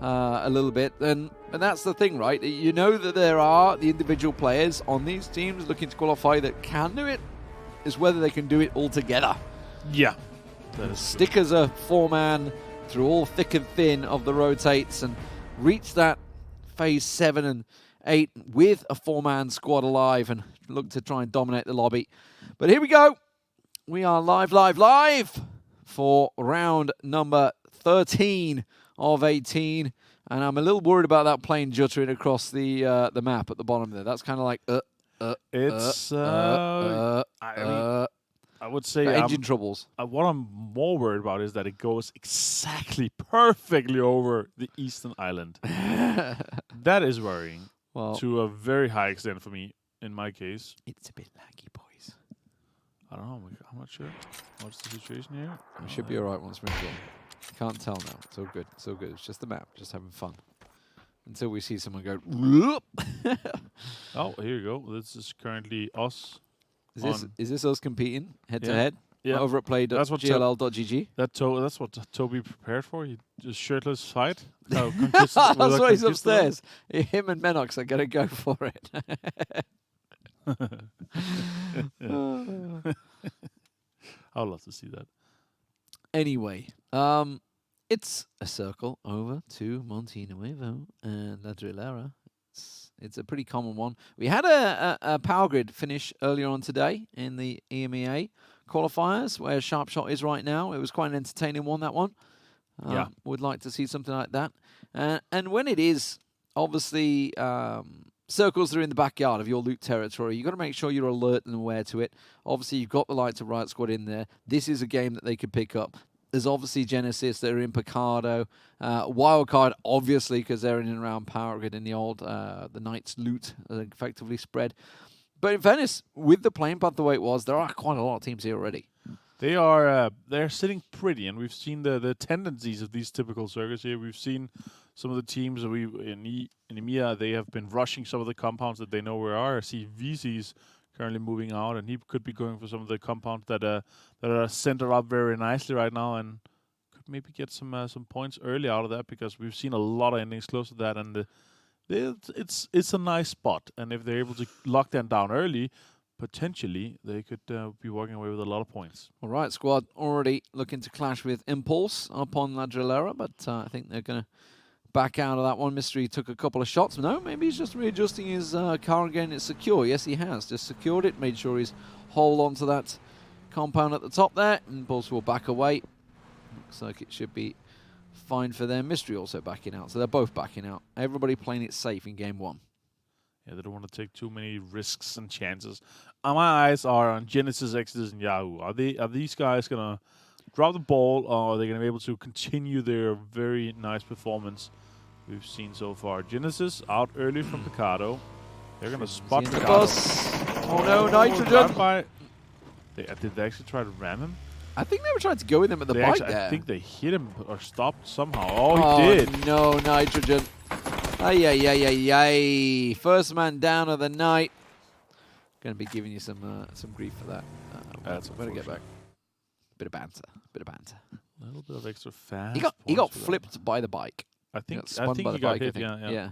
a little bit. And that's the thing, right? You know that there are the individual players on these teams looking to qualify that can do it. Is whether they can do it all together. Yeah. Stick as a 4-man through all thick and thin of the rotates and reach that phase 7 and 8 with a 4-man squad alive and look to try and dominate the lobby. But here we go. We are live for round number 13 of 18. And I'm a little worried about that plane juttering across the map at the bottom there. That's kind of like, I would say engine troubles. What I'm more worried about is that it goes exactly perfectly over the eastern island. That is worrying to a very high extent for me, in my case. It's a bit laggy, boys. I don't know. I'm not sure. What's the situation here? We should be all right once we're in. Can't tell now. It's all good. It's all good. It's just the map. Just having fun. Until we see someone go. Oh, here you go. This is currently us. Is this us competing head to head? Yeah. Over at play.gll.gg. That's what Toby prepared for. He just shirtless fight. That's why he's upstairs. Him and Menox are going to go for it. I would love to see that. Anyway, it's a circle over to Montenuevo and La Drillera. It's a pretty common one. We had a power grid finish earlier on today in the EMEA qualifiers, where Sharpshot is right now. It was quite an entertaining one, that one. Would like to see something like that. And when it is, obviously, circles that are in the backyard of your loot territory, you've got to make sure you're alert and aware to it. Obviously, you've got the likes of Riot Squad in there. This is a game that they could pick up. There's obviously Genesis that are in Picardo. WILDCARD, obviously, because they're in and around Power Grid in the old, the Knights loot effectively spread. But in fairness, with the playing path the way it was, there are quite a lot of teams here already. They are they're sitting pretty, and we've seen the tendencies of these typical circuits here. We've seen some of the teams in EMEA, they have been rushing some of the compounds that they know where are. I see VC's currently moving out, and he could be going for some of the compounds that are centered up very nicely right now, and could maybe get some points early out of that, because we've seen a lot of endings close to that, and it's a nice spot. And if they're able to lock them down early, potentially they could be walking away with a lot of points. All right, squad already looking to clash with Impulse upon La Drillera, but I think they're going to back out of that one. Mystery took a couple of shots. No, maybe he's just readjusting his car again. It's secure. Yes, he has. Just secured it. Made sure he's hold on to that compound at the top there. Impulse will back away. Looks like it should be fine for them. Mystery also backing out. So they're both backing out. Everybody playing it safe in game one. Yeah, they don't want to take too many risks and chances. My eyes are on Genesis, Exodus, and Yahoo. Are these guys going to drop the ball, or are they going to be able to continue their very nice performance we've seen so far? Genesis out early from Picardo. They're going to spot the bus. Oh no, Nitrogen! Did they actually try to ram him? I think they were trying to go with him at the bike there. I think they hit him or stopped somehow. Oh, he did. No, Nitrogen. Ay. First man down of the night. Going to be giving you some grief for that. Better get back. Bit of banter. A little bit of extra fast. He got flipped by the bike. I think he got hit. Yeah.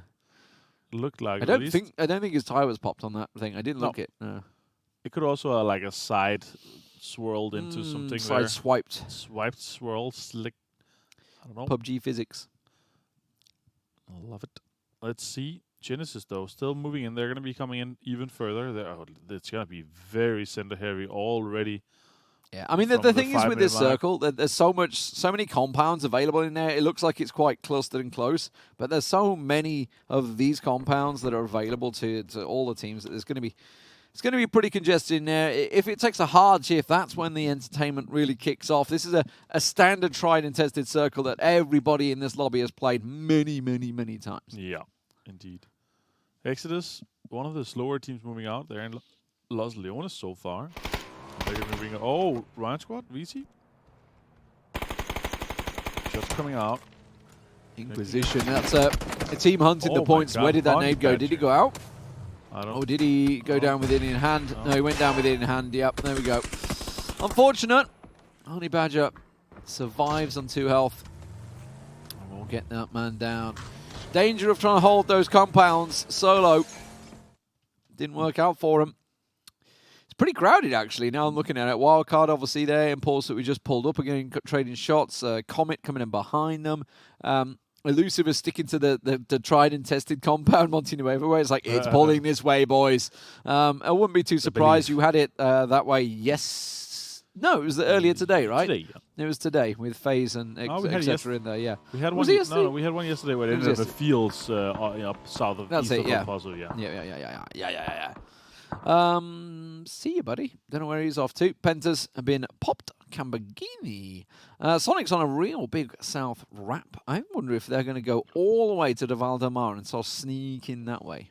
Looked like. I don't think his tire was popped on that thing. I didn't look it. No. It could also like a side swirled into something. Side swiped, swirl, slick. I don't know. PUBG physics. I love it. Let's see. Genesis though still moving in. They're going to be coming in even further. It's going to be very center heavy already. Yeah, I mean, the thing is with this circle, that there's so many compounds available in there. It looks like it's quite clustered and close, but there's so many of these compounds that are available to all the teams that it's going to be pretty congested in there. If it takes a hard shift, that's when the entertainment really kicks off. This is a standard tried and tested circle that everybody in this lobby has played many times. Yeah, indeed. Exodus, one of the slower teams moving out. They're in Los Leones so far. Oh, Riot Squad, VC. Just coming out. Inquisition, that's a team hunting the points. Where did that nade go? Did he go out? I don't know. Or did he go down with it in hand? No, he went down with it in hand. Yep, there we go. Unfortunate. Honey Badger survives on 2 health. get that man down. Danger of trying to hold those compounds solo. Didn't work out for him. It's pretty crowded, actually. Now I'm looking at it. Wildcard, obviously, there. Impulse that we just pulled up again, trading shots. Comet coming in behind them. Elusive is sticking to the tried and tested compound Montinuevo, where it's like, it's pulling this way, boys. I wouldn't be too surprised. You had it that way, yes. No, it was earlier today, right? Today, yeah. It was today with FaZe and etc. in there, yeah. We had was one. it yesterday? No, we had one yesterday where they ended up in the fields up south of That's east it, of yeah. El Paso, yeah. Yeah. See you, buddy. Don't know where he's off to. Pentas have been popped. Camborghini. SONIQS on a real big south wrap. I wonder if they're going to go all the way to the Valdemar and sort of sneak in that way.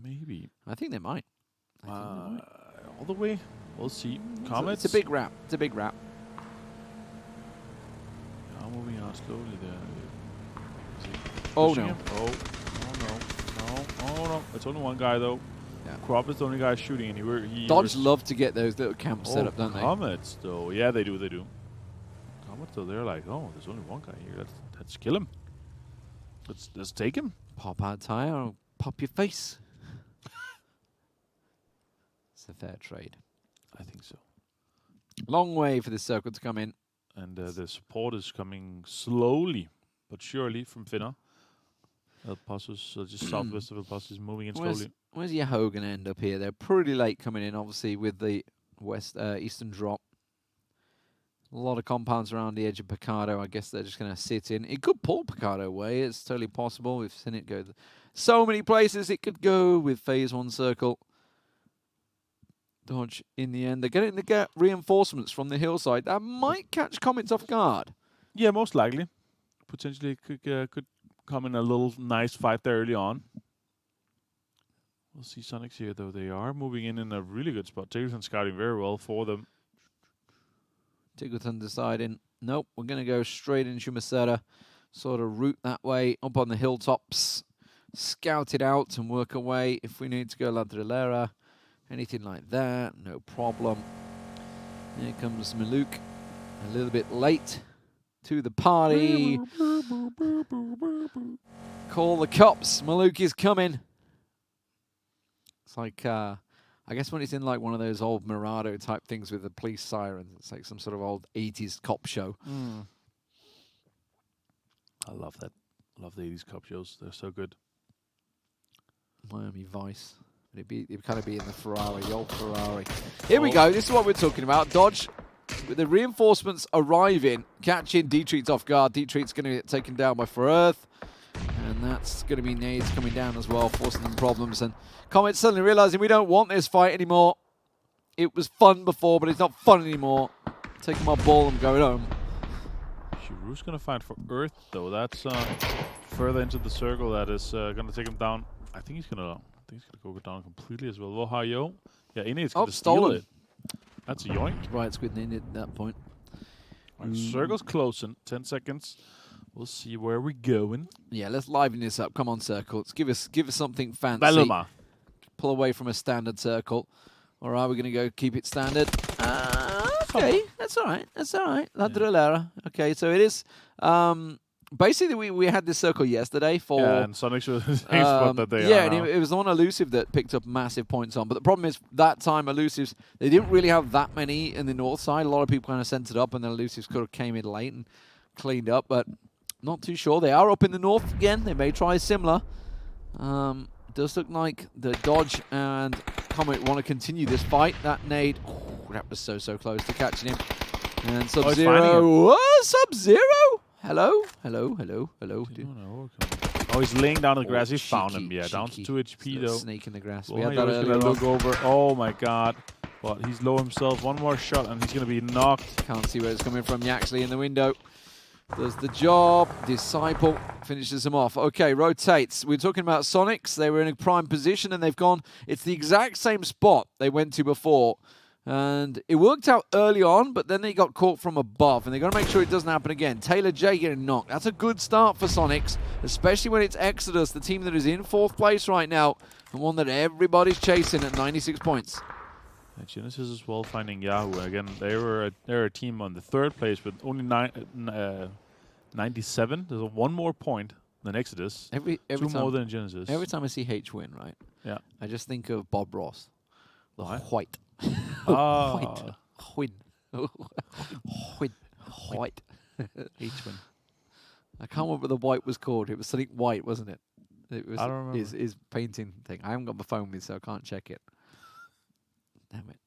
Maybe. I think they might. All the way? We'll see. Comets? It's a big wrap. It's a big wrap. Yeah, moving on slowly there. Oh, Pushing no. him? Oh, no. It's only one guy, though. Yeah. Crop is the only guy shooting, and he Dodge love to get those little camps set up, don't they? Comets, though. Yeah, they do. Comets, though, they're like, oh, there's only one guy here. Let's kill him. Let's take him. Pop out tire or pop your face. It's a fair trade. I think so. Long way for this circle to come in. And the support is coming slowly, but surely from Finna. El Paso's just southwest of El Paso is moving in slowly. Where's YAHO going to end up here? They're pretty late coming in, obviously, with the eastern drop. A lot of compounds around the edge of Picado. I guess they're just going to sit in. It could pull Picado away. It's totally possible. We've seen it go so many places it could go with phase 1 circle. Dodge in the end. They're getting to get reinforcements from the hillside. That might catch Comets off guard. Yeah, most likely. Potentially could come in a little nice fight there early on. We'll see SONIQS here, though. They are moving in a really good spot. Tiggerton scouting very well for them. Tiggerton deciding, nope, we're going to go straight into Macera. Sort of route that way, up on the hilltops. Scout it out and work away. If we need to go La Drillera, anything like that, no problem. Here comes Maluk, a little bit late to the party. Call the cops, Maluk is coming. It's like, I guess when it's in like one of those old Mirado type things with the police sirens, it's like some sort of old 80s cop show. I love that. I love the 80s cop shows. They're so good. Miami Vice. It'd kind of be in the Ferrari, the old Ferrari. Here we go. This is what we're talking about. Dodge, with the reinforcements arriving, catching D-Treats off guard. D-Treats going to get taken down by Ferth. And that's going to be nades coming down as well, forcing them problems. And Comets suddenly realizing we don't want this fight anymore. It was fun before, but it's not fun anymore. Taking my ball and going home. Shiru's going to find for Earth, though. That's further into the circle. That is going to take him down. I think he's going to go down completely as well. Lohayo. Yeah, Inate's going to steal it. That's a yoink. Right, Squid Inate at that point. Right, circle's closing. 10 seconds. We'll see where we're going. Yeah, let's liven this up. Come on, circle. Let's give us something fancy. Baluma. Pull away from a standard circle. All right, we're going to go keep it standard. Okay, that's all right. That's all right. La Drillera. Okay, so it is... basically, we had this circle yesterday for... Yeah, and SONIQS was the same spot that they are yeah, and now. it was the one Elusive that picked up massive points on. But the problem is, that time, Elusives, they didn't really have that many in the north side. A lot of people kind of sent it up, and then Elusives could have came in late and cleaned up, but not too sure. They are up in the north again. They may try similar. Does look like the Dodge and Comet want to continue this fight. That nade, that was so close to catching him. And Sub-Zero, Sub-Zero? Hello? Oh, he's laying down on the grass. He found him. Yeah, down to 2 HP, though. Snake in the grass. We had that earlier. Look over. Oh, my God. But he's low himself. One more shot, and he's going to be knocked. Can't see where it's coming from. Yaxley in the window. Does the job. Disciple finishes him off. Okay, rotates. We're talking about SONIQS. They were in a prime position, and they've gone. It's the exact same spot they went to before. And it worked out early on, but then they got caught from above, and they've got to make sure it doesn't happen again. Taylor J getting knocked. That's a good start for SONIQS, especially when it's Exodus, the team that is in 4th place right now, and one that everybody's chasing at 96 points. Genesis as well finding YAHO. Again, they're a team on the 3rd place with only 97. There's one more point than Exodus. Every Two time, more than Genesis. every time I see H win, right? Yeah. I just think of Bob Ross. The Why? white. Ah. White. White. White. H-win. I can't remember what the white was called. It was something white, wasn't it? It was I don't remember. his painting thing. I haven't got my phone with me, so I can't check it. Damn it.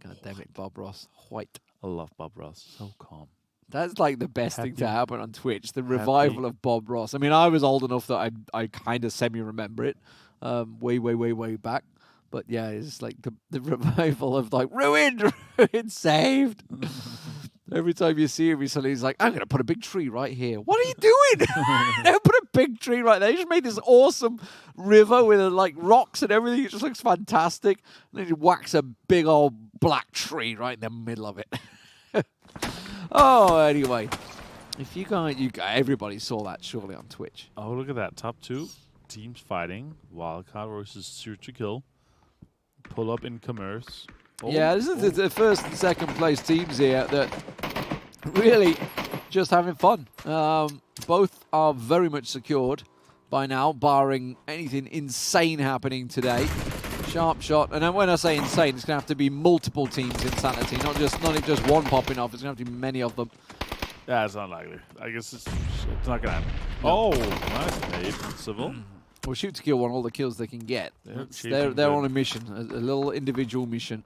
God damn it, Bob Ross. White. I love Bob Ross. So calm. That's like the best thing to Happy. happen on Twitch, the revival of Bob Ross. I mean, I was old enough that I kind of semi-remember it way back. But yeah, it's like the revival of like, ruined, saved. Every time you see him, he's like, I'm going to put a big tree right here. What are you doing? Don't put a big tree right there. You just made this awesome river with like rocks and everything. It just looks fantastic. And then you whacks a big old black tree right in the middle of it. Oh, anyway. If you guys, everybody saw that surely on Twitch. Oh, look at that. Top two teams fighting. Wildcard versus Search to Kill. Pull up in commerce. Oh, Yeah, this is the first and second place teams here that really just having fun. Both are very much secured by now, barring anything insane happening today. Sharp shot, and then when I say insane, it's going to have to be multiple teams insanity, not just one popping off. It's going to have to be many of them. Yeah, it's not likely. I guess it's not going to happen. No. Oh, nice nade. Civil. Well, shoot to kill want all the kills they can get. Yeah, They're on a mission, a little individual mission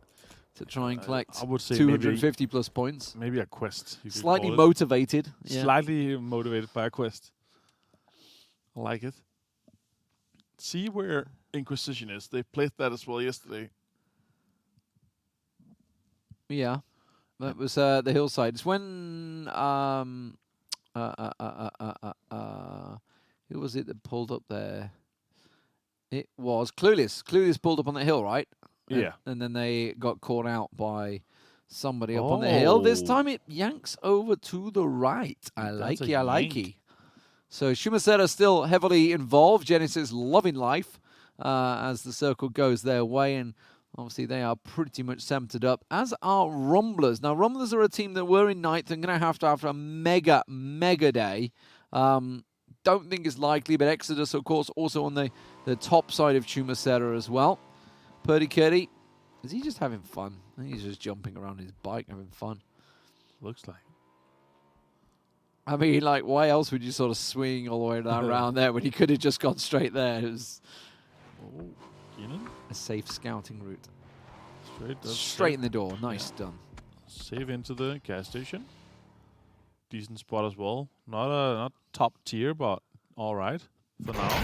to try and collect I would say 250 plus points. Maybe a quest. You could Slightly call it. motivated. Yeah. Slightly motivated by a quest. I like it. See where Inquisition is. They played that as well yesterday. Yeah, that was the hillside. It's when who was it that pulled up there? It was CLUELESS. CLUELESS pulled up on the hill, right? Yeah. And then they got caught out by somebody up on the hill. This time it yanks over to the right. I like it. So Shumasera still heavily involved. Genesis loving life as the circle goes their way, and obviously they are pretty much centered up, as are Rumblers. Now, Rumblers are a team that were in ninth and going to have a mega day. Don't think it's likely, but Exodus, of course, also on the top side of Chumacera as well. Purdy Curdy, is he just having fun? I think he's just jumping around his bike, having fun. Looks like. I mean, like, why else would you sort of swing all the way around there when he could have just gone straight there? It was a safe scouting route. Straight in the door. Nice done. Save into the gas station. Decent spot as well. Not top tier, but all right for now.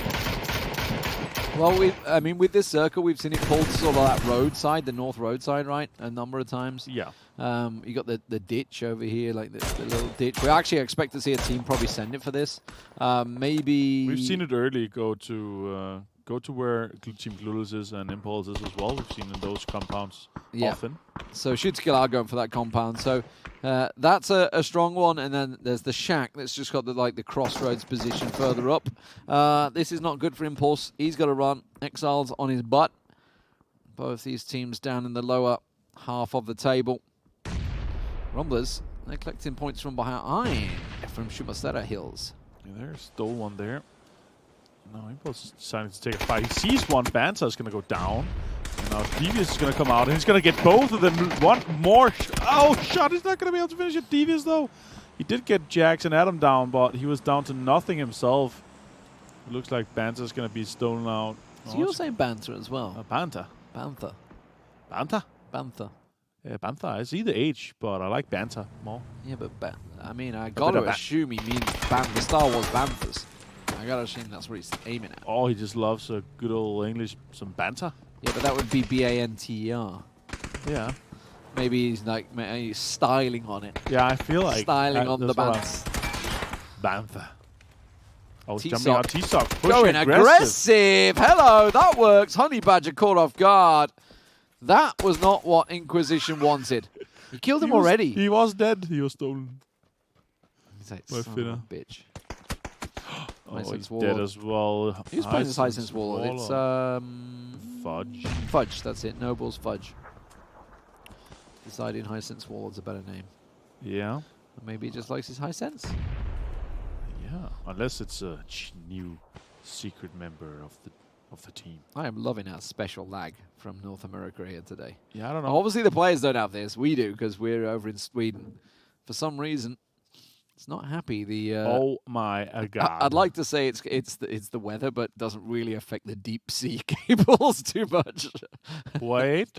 Well, I mean, with this circle, we've seen it pulled sort of that roadside, the north roadside, right? A number of times. Yeah. You got the ditch over here, like the little ditch. We actually expect to see a team probably send it for this. Maybe We've seen it early go to where Team CLUELESS is and Impulse is as well. We've seen in those compounds often. So Shoot to Kill are going for that compound. So that's a strong one. And then there's the shack that's just got the crossroads position further up. This is not good for Impulse. He's got to run. Exile's on his butt. Both these teams down in the lower half of the table. Rumblers, they're collecting points from behind from Shumasera Hills. Yeah, there's still one there. No, Impulse deciding to take a fight. He sees one. Banter's going to go down. And now Devious is going to come out, and he's going to get both of them. One more shot. He's not going to be able to finish it. Devious, though. He did get Jax and Adam down, but he was down to nothing himself. It looks like Banter's going to be stolen out. So you're saying Banter as well? Banter. Bantha. Banter? Bantha. Yeah, Banter. I see the H, but I like Banter more. Yeah, but I mean, I got to assume he means the Star Wars Banthas. I got to assume that's what he's aiming at. Oh, he just loves a good old English, some banter. Yeah, but that would be B-A-N-T-E-R. Yeah. Maybe he's like he's styling on it. Yeah, I feel like styling on the bands. Bantha. Oh, T-sock. jumping out T-sock. Going aggressive. Hello, that works. Honey Badger caught off guard. That was not what Inquisition wanted. He killed him already. He was dead. He was stolen. He's like, son of a bitch. Oh, he's dead as well. Who's playing this Hisense Warlord? It's Fudge. Fudge, that's it. Noble's Fudge. Deciding Hisense Warlord's a better name. Yeah. Or maybe he just likes his high sense. Unless it's a new secret member of the team. I am loving our special lag from North America here today. Yeah, I don't know. Obviously, the players don't have this. We do because we're over in Sweden. For some reason, it's not happy. The Oh my god! I'd like to say it's the weather, but it doesn't really affect the deep sea cables too much. Wait.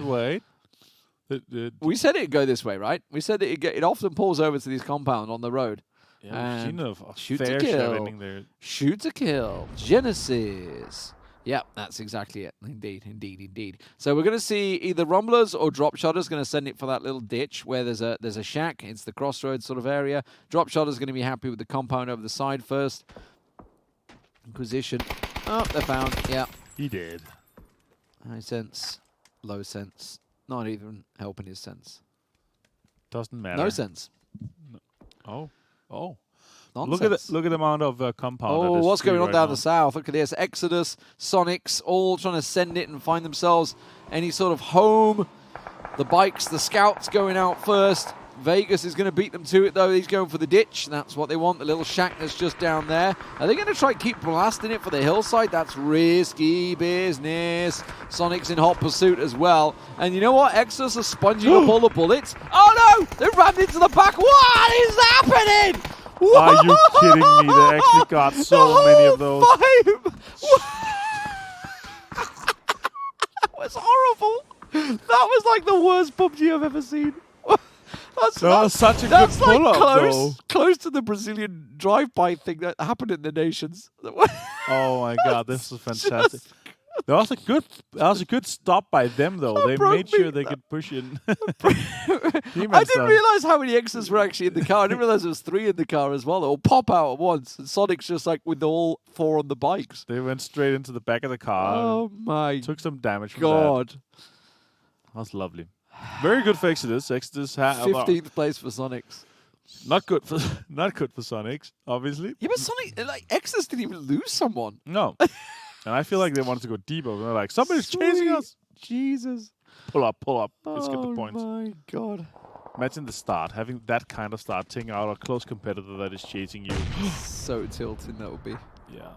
We said it'd go this way, right? We said it often pulls over to this compound on the road. Yeah, we've seen a shoot to fair kill. ending there. Shoot to kill. Genesis. Yeah, that's exactly it. Indeed. So we're going to see either Rumblers or Dropshotters going to send it for that little ditch where there's a shack. It's the crossroads sort of area. Dropshotters going to be happy with the compound over the side first. Inquisition. Oh, they're found. Yeah. He did. High sense. Low sense. Not even helping his sense. Doesn't matter. No sense. Oh. Nonsense. Look at the amount of compound. Oh, what's going on down the south? Look at this. Exodus, SONIQS, all trying to send it and find themselves any sort of home. The bikes, the scouts going out first. Vegas is going to beat them to it, though. He's going for the ditch. That's what they want, the little shack that's just down there. Are they going to try and keep blasting it for the hillside? That's risky business. SONIQS in hot pursuit as well. And you know what? Exodus are sponging up all the bullets. Oh, no! They rammed into the back. What is happening? Are you kidding me? They actually got so many of those. That was horrible. That was like the worst PUBG I've ever seen. That's such a good pull-up, close to the Brazilian drive-by thing that happened in the nations. Oh my god, this is fantastic. That was a good stop by them, though. They made sure they could push in. I didn't realize how many X's were actually in the car. I didn't realize there was 3 in the car as well. They'll pop out at once. And SONIQS just like with all 4 on the bikes. They went straight into the back of the car. Oh my Took some damage from god. That was lovely. Very good for Exodus. Exodus 15th place for SONIQS. Not good for SONIQS, obviously. Yeah, but Sonic, like Exodus didn't even lose someone. No. And I feel like they wanted to go deeper. They're like, somebody's chasing us. Jesus. Pull up. Let's get the points. Oh my god. Imagine the start, having that kind of start, taking out a close competitor that is chasing you. So tilting that would be. Yeah.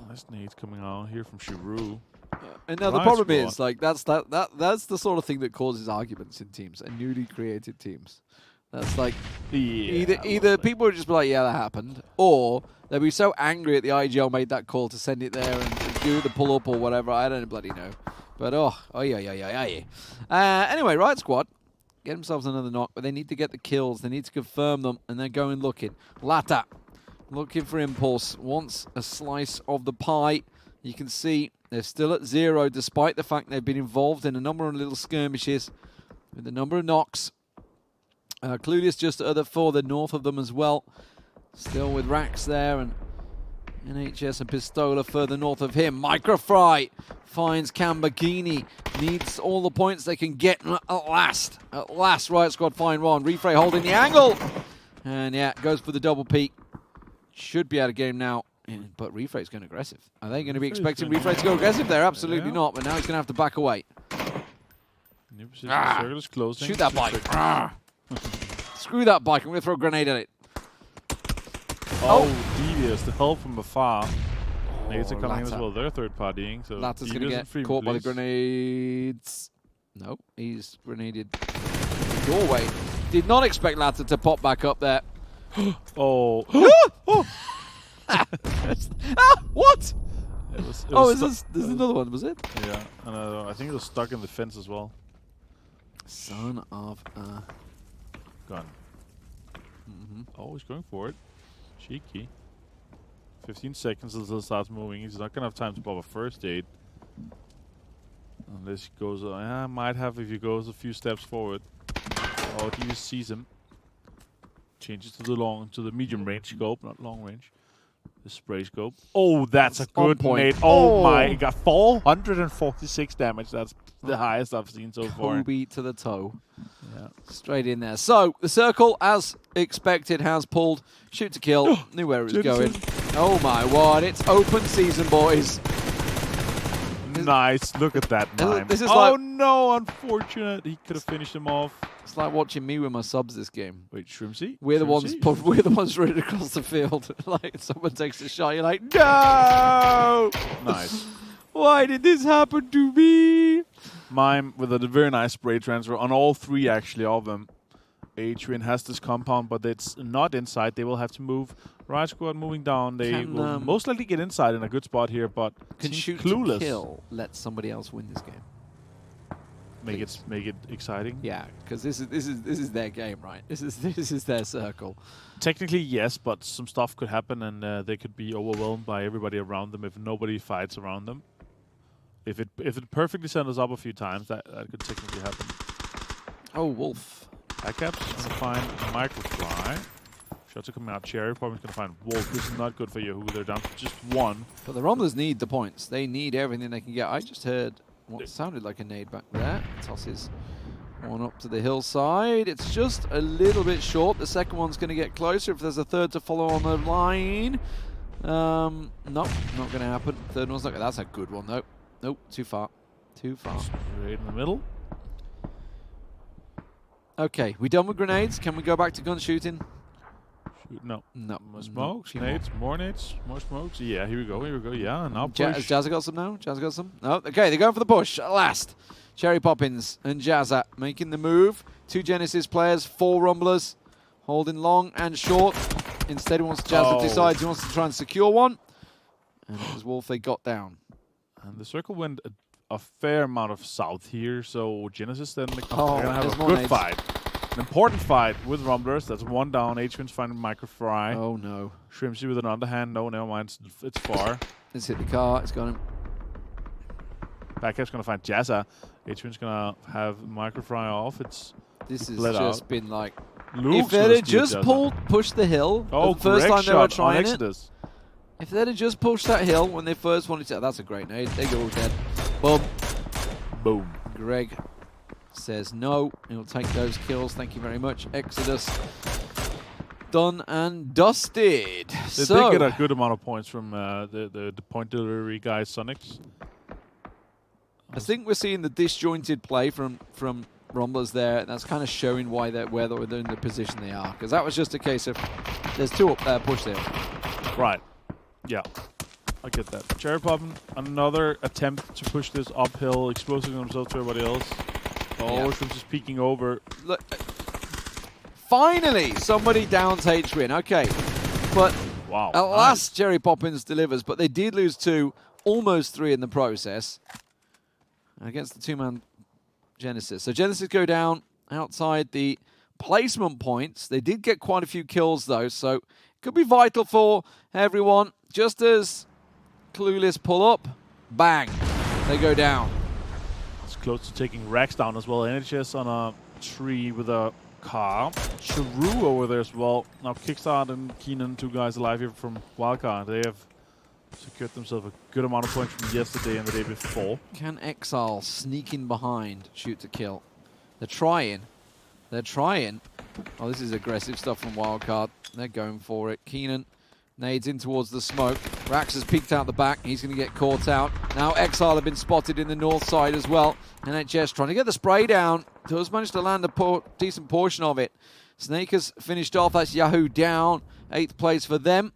Nice nades coming out here from Shiru. And now the problem is, like, that's the sort of thing that causes arguments in teams and newly created teams. That's like either people would just be like, yeah, that happened, or they'll be so angry at the IGL made that call to send it there and do the pull up or whatever. I don't bloody know. But yeah. Anyway, Riot Squad get themselves another knock, but they need to get the kills. They need to confirm them, and they're going looking. Lata looking for Impulse, wants a slice of the pie. You can see they're still at 0, despite the fact they've been involved in a number of little skirmishes with a number of knocks. CLUELESS just further north of them as well. Still with Rax there, and NHS and Pistola further north of him. Microfry finds Cambagini. Needs all the points they can get. At last, Riot Squad find one. Refray holding the angle. And yeah, goes for the double peak. Should be out of game now. But Refray's going aggressive. Are they going to be expecting Refray to go aggressive there? Absolutely not. But now he's going to have to back away. New position, circle is closing. Shoot that bike. Screw that bike. I'm going to throw a grenade at it. Oh, Devious, the help from afar. Nades are coming in as well. They're third partying. So Lata's going to get caught by the grenades. Nope, he's grenaded the doorway. Did not expect Lata to pop back up there. Oh. What? It was there's another one, was it? Yeah, and I think it was stuck in the fence as well. Son of a gun. Oh, he's going for it. Cheeky. 15 seconds until it starts moving. He's not going to have time to pop a first aid. Unless he goes, might have if he goes a few steps forward. Oh, he just sees him. Changes to the medium range scope, not long range. The spray scope. Oh, that's a good nade. Oh my god, 446 damage. That's the highest I've seen so far. Kobe to the toe. Yeah. Straight in there. So, the circle, as expected, has pulled. Shoot to kill. Knew where it was going. Oh my word, it's open season, boys. Nice. Look at that mime. This is oh no, unfortunate. He could have finished him off. It's like watching me with my subs this game. Wait, Shrimpsy? We're the ones Shrimpsy? we're the ones running across the field. Like someone takes a shot, you're like, no! Nice. Why did this happen to me? Mime with a very nice spray transfer on all three, actually, of them. Adrian has this compound, but it's not inside. They will have to move. Riot Squad moving down. They will most likely get inside in a good spot here, but Can shoot clueless. to kill let somebody else win this game. Make it exciting. Yeah, because this is their game, right? This is their circle. Technically, yes, but some stuff could happen, and they could be overwhelmed by everybody around them if nobody fights around them. If it perfectly centers up a few times, that could technically happen. Oh, Wolf. Backcaps gonna find Microfly. Shots are coming out. Cherry probably gonna find Wolf. This is not good for Yahoo. They're down to just one. But the Rumblers need the points. They need everything they can get. I just heard what sounded like a nade back there. Tosses one up to the hillside. It's just a little bit short. The second one's going to get closer if there's a third to follow on the line. Nope, not going to happen. Third one's not. That's a good one though. Nope, too far. Too far. Right in the middle. Okay, we done with grenades. Can we go back to gun shooting? No. No. More smokes, nades, more smokes. Yeah, here we go, Yeah, now push. Has Jazza got some now? Jazza got some? No. Okay, they're going for the push at last. Cherry Poppins and Jazza making the move. 2 Genesis players, 4 Rumblers, holding long and short. Instead, Jazza decides he wants to try and secure one. And it was Wolf they got down. And the circle went a fair amount of south here, so Genesis then they're Oh, gonna have there's a more good nades. fight. An important fight with Rumblers. That's one down. H-Win's finding Microfry. Oh no. Shrimpsy with an underhand. No, never mind. It's far. It's hit the car. It's got him. Backcap's gonna find Jazza. H-Win's gonna have Microfry off. This has bled just out. been like. Luke's If they'd gonna have steal just Jazza. pushed the hill Oh, the first correct time they were shot on trying it. Exodus. If they'd have just pushed that hill when they first wanted to. That's a great nade. They go all dead. Boom. Boom. Greg says no. He'll take those kills. Thank you very much. Exodus done and dusted. They So, did get a good amount of points from the point delivery guy, SONIQS. I think we're seeing the disjointed play from Rumblers there. That's kind of showing why they're in the position they are. Because that was just a case of there's 2 up there, push there. Right. Yeah. I get that. Cherry Poppin', another attempt to push this uphill, exposing themselves to everybody else. Oh, Yeah. Shrimp's just peeking over. Look, finally, somebody downs H-Win. Okay. But Wow. at last, Cherry Poppins delivers. But they did lose 2, almost 3 in the process against the 2-man Genesis. So Genesis go down outside the placement points. They did get quite a few kills, though. So it could be vital for everyone. Just as Clueless pull up, bang, they go down. It's close to taking Rax down as well. NHS on a tree with a car. Charu over there as well. Now Kickstart and Keenan, 2 guys alive here from WILDCARD. They have secured themselves a good amount of points from yesterday and the day before. Can Exile sneak in behind, shoot to kill? They're trying. They're trying. Oh, this is aggressive stuff from WILDCARD. They're going for it. Keenan nades in towards the smoke. Rax has peeked out the back. He's going to get caught out. Now Exile have been spotted in the north side as well. NHS trying to get the spray down. Does manage to land a decent portion of it. Snake has finished off. That's Yahoo down. 8th place for them.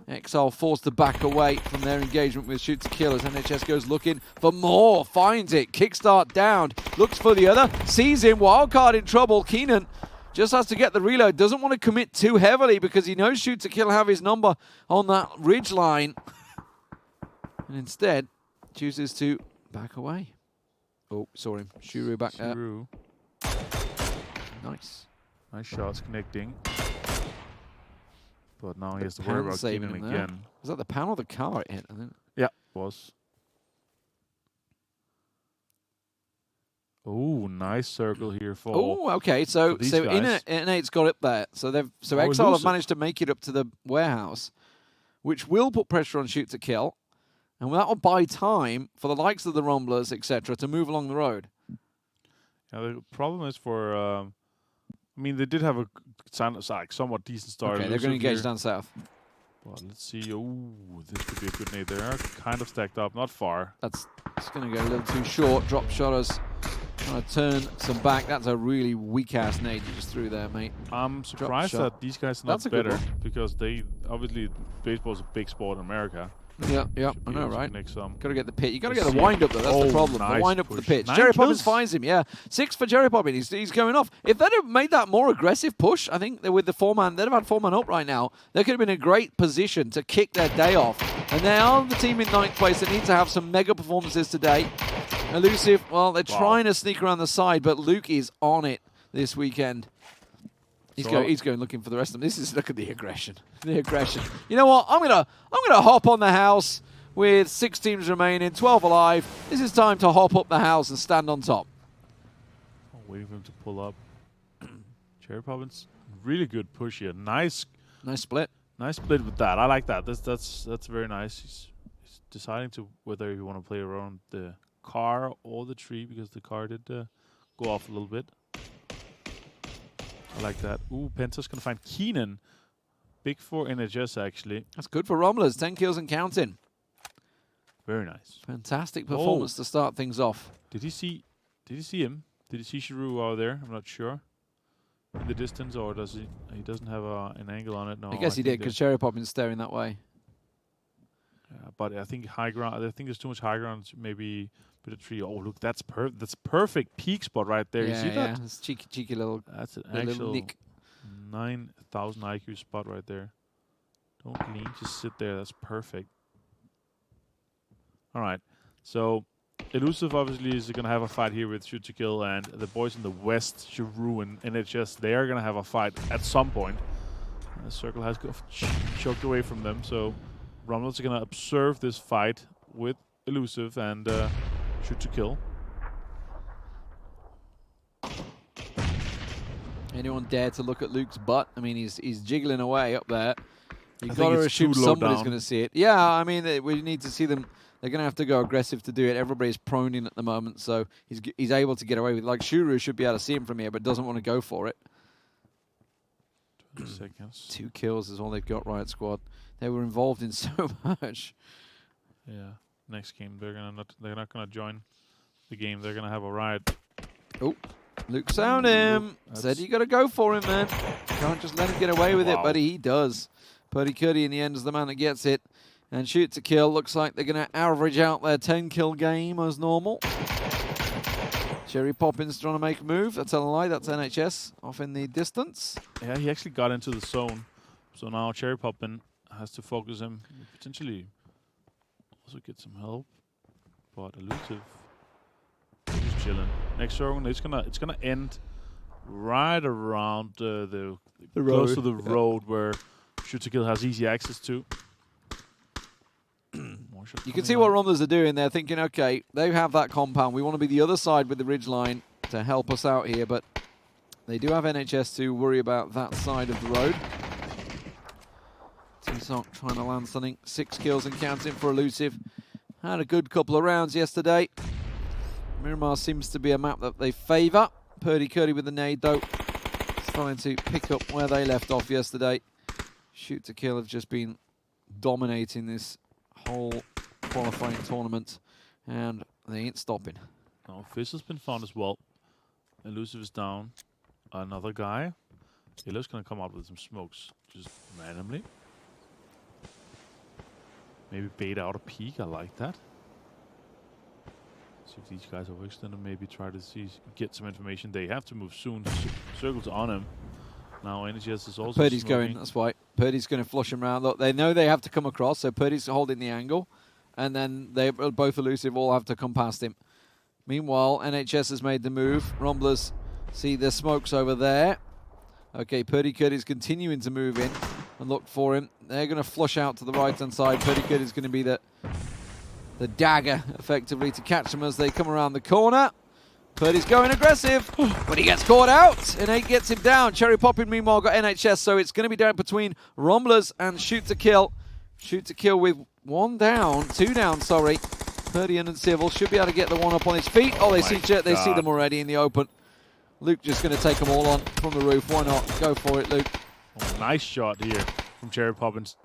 Exile forced to back away from their engagement with shoot to kill as NHS goes looking for more. Finds it. Kickstart down. Looks for the other. Sees him. WILDCARD in trouble. Keenan just has to get the reload. Doesn't want to commit too heavily because he knows shoot to kill have his number on that ridge line. And instead chooses to back away. Oh, saw him. Shuru back there. Shuru. Nice. Nice shots connecting. But now he has to worry Pan about saving Keenan him there. again. Was that the pan or the car it hit? I think. Yeah, was. Oh, nice circle here for. Oh, okay. So these so guys. Innate's got it there. So Oh, Exile have elusive. managed to make it up to the warehouse, which will put pressure on shoot to kill, and that will buy time for the likes of the Rumblers, etc., to move along the road. Yeah, the problem is for. I mean, they did have a somewhat decent start. Okay, they're going to Elusive engage here. down south. Well, let's see. Oh, this could be a good nade there. Kind of stacked up, not far. That's it's going to go a little too short. Drop shotters Trying to turn some back. That's a really weak-ass nade you just threw there, mate. I'm surprised that these guys are not better because they obviously baseball's a big sport in America. Yeah, I know, right? Gotta get the pit. You gotta get the wind up though. That's the problem. Nice the wind up push. for the pitch. 9 Jerry kills. Poppins finds him. Yeah, 6 for Jerry Poppins. He's going off. If they'd have made that more aggressive push, I think with the 4-man, they'd have had 4-man up right now. They could have been in a great position to kick their day off. And they are the team in 9th place that need to have some mega performances today. Elusive, well, they're trying to sneak around the side, but Luke is on it this weekend. He's going looking for the rest of them. Look at the aggression. The aggression. You know what? I'm gonna hop on the house with 6 teams remaining, 12 alive. This is time to hop up the house and stand on top. Waiting for him to pull up. Cherry Poppins, really good push here. Nice split. Nice split with that. I like that. That's very nice. He's deciding to whether you want to play around the car or the tree because the car did go off a little bit. I like that. Ooh, Penta's gonna find Keenan. Big for NHS actually. That's good for Romulus. 10 kills and counting. Very nice. Fantastic performance to start things off. Did he see him? Did he see Shiru out there? I'm not sure. In the distance, or does he? He doesn't have an angle on it. No, I guess he did because Cherry Poppins staring that way. Yeah, but I think high ground. I think there's too much high ground. Maybe a bit of tree. Oh, look, that's perfect peak spot right there. Yeah, you see that? It's cheeky little. That's an little actual nick. 9,000 IQ spot right there. Don't lean, just sit there. That's perfect. All right, so Elusive obviously is going to have a fight here with Shoot to Kill, and the boys in the West, Shiru and NHS, they are going to have a fight at some point. The circle has choked away from them, so Romulus are going to observe this fight with Elusive and Shoot to Kill. Anyone dare to look at Luke's butt? I mean, he's jiggling away up there. You've I got think to it's assume too low somebody's down. going to see it. Yeah, I mean, we need to see them. They're going to have to go aggressive to do it. Everybody's prone in at the moment, so he's able to get away with it. Like, Shuru should be able to see him from here, but doesn't want to go for it. 20 seconds. 2 kills is all they've got, Riot Squad. They were involved in so much. Yeah, next game they're not gonna join the game. They're gonna have a riot. Oh, Luke sound him. Said you got to go for him, man. Can't just let him get away with it, buddy. He does. Purdy Cuddy in the end is the man that gets it. And Shoot to Kill looks like they're going to average out their 10-kill game as normal. Cherry Poppins trying to make a move. That's a lie. That's NHS off in the distance. Yeah, he actually got into the zone. So now Cherry Poppin has to focus him. Potentially also get some help. But Elusive is chilling. Next round, it's gonna end right around the close to the road where Shoot to Kill has easy access to. You can see what Romulus are doing. They're thinking, okay, they have that compound. We want to be the other side with the ridge line to help us out here, but they do have NHS to worry about that side of the road. T-Sock trying to land something. 6 kills and counting for Elusive. Had a good couple of rounds yesterday. Miramar seems to be a map that they favour. Purdy Curdy with the nade, though. Trying to pick up where they left off yesterday. Shoot to Kill have just been dominating this whole qualifying tournament, and they ain't stopping. Oh, Fish has been found as well. Elusive is down. Another guy. Yellow's gonna come out with some smokes, just randomly. Maybe bait out a peek. I like that. See if these guys are overextended. Maybe try to get some information. They have to move soon. Circles on him. Now NGS is also Purdy's smoking. going, that's why. Purdy's going to flush him around. Look, they know they have to come across, so Purdy's holding the angle. And then they both Elusive all have to come past him. Meanwhile, NHS has made the move. Romblers see the smokes over there. Okay, Purdy Curdy's continuing to move in and look for him. They're going to flush out to the right-hand side. Purdy Curdy's going to be the dagger, effectively, to catch them as they come around the corner. Purdy's going aggressive, but he gets caught out, and 8 gets him down. Cherry Poppin, meanwhile, got NHS, so it's going to be down between Romblers and Shoot to Kill. Shoot to Kill with 2 down, sorry. Purdy and Civil should be able to get the one up on his feet. Oh, they see them already in the open. Luke just going to take them all on from the roof. Why not? Go for it, Luke. Oh, nice shot here from Cherry Poppins.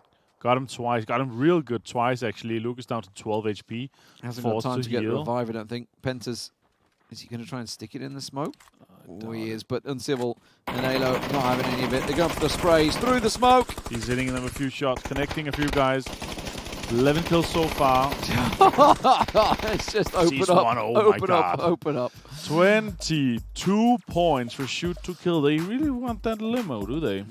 Got him twice. Got him real good twice, actually. Luke is down to 12 HP. Hasn't got time to get the revive, I don't think. Penta's Is he going to try and stick it in the smoke? Oh, he doubt is, but Uncivil and Halo not having any of it. They're going for the sprays through the smoke. He's hitting them a few shots, connecting a few guys. 11 kills so far. It's just open Sees up, one, oh my open up, God. open up. 22 points for shoot to kill. They really want that limo, do they?